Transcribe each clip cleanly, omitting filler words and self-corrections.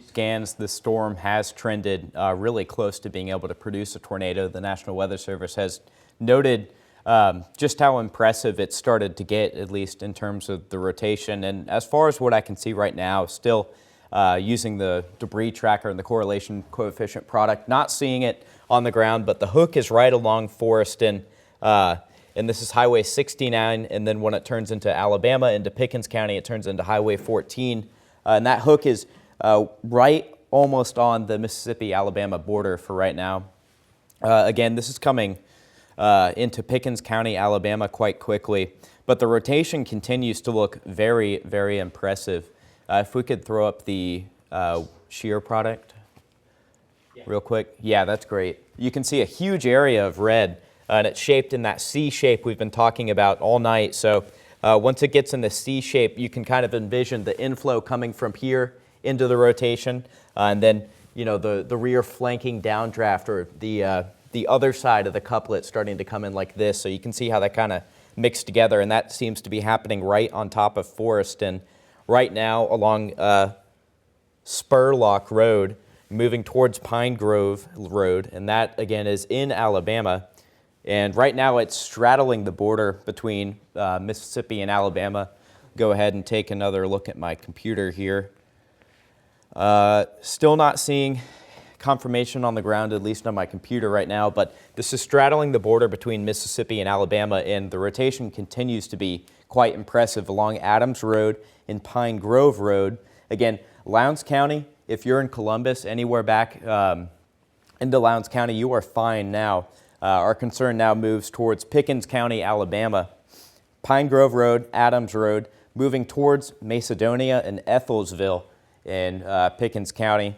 scans, the storm has trended really close to being able to produce a tornado. The National Weather Service has noted just how impressive it started to get, at least in terms of the rotation. And as far as what I can see right now, still using the debris tracker and the correlation coefficient product, not seeing it on the ground, but the hook is right along Forest and this is Highway 69, and then when it turns into Alabama, into Pickens County, it turns into Highway 14. And that hook is right almost on the Mississippi-Alabama border for right now. Again, this is coming into Pickens County, Alabama quite quickly, but the rotation continues to look very, very impressive. If we could throw up the shear product real quick. Yeah, that's great. You can see a huge area of red, and it's shaped in that C shape we've been talking about all night. So once it gets in the C shape, you can kind of envision the inflow coming from here into the rotation, and then the rear flanking downdraft, or the other side of the couplet starting to come in like this. So you can see how that kind of mixed together, and that seems to be happening right on top of Forest. And right now along Spurlock Road, moving towards Pine Grove Road, and that again is in Alabama. And right now it's straddling the border between Mississippi and Alabama. Go ahead and take another look at my computer here. Still not seeing confirmation on the ground, at least on my computer right now, but this is straddling the border between Mississippi and Alabama, and the rotation continues to be quite impressive along Adams Road and Pine Grove Road. Again, Lowndes County, if you're in Columbus, anywhere back into Lowndes County, you are fine now. Our concern now moves towards Pickens County, Alabama. Pine Grove Road, Adams Road, moving towards Macedonia and Ethelsville in Pickens County.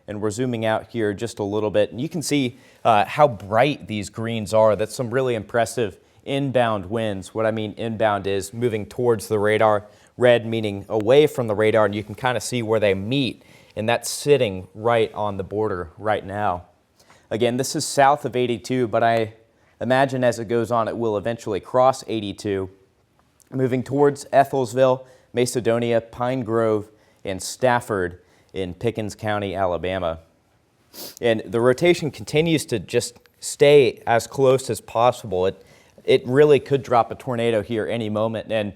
And we're zooming out here just a little bit, and you can see how bright these greens are. That's some really impressive inbound winds. What I mean inbound is moving towards the radar, red meaning away from the radar, and you can kind of see where they meet, and that's sitting right on the border right now. Again, this is south of 82, but I imagine as it goes on, it will eventually cross 82, moving towards Ethelsville, Macedonia, Pine Grove, and Stafford in Pickens County, Alabama. And the rotation continues to just stay as close as possible. It really could drop a tornado here any moment. And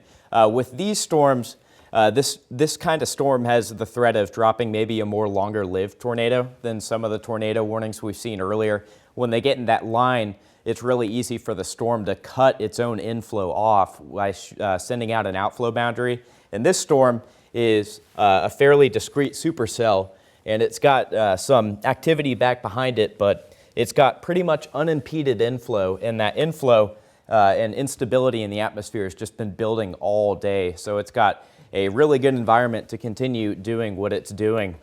with these storms, this kind of storm has the threat of dropping maybe a more longer-lived tornado than some of the tornado warnings we've seen earlier. When they get in that line, it's really easy for the storm to cut its own inflow off by sending out an outflow boundary. And this storm is a fairly discrete supercell, and it's got some activity back behind it, but it's got pretty much unimpeded inflow, and that inflow and instability in the atmosphere has just been building all day. So it's got a really good environment to continue doing what it's doing.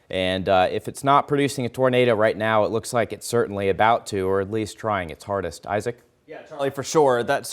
And if it's not producing a tornado right now, it looks like it's certainly about to, or at least trying its hardest. Isaac? Yeah, Charlie, for sure. That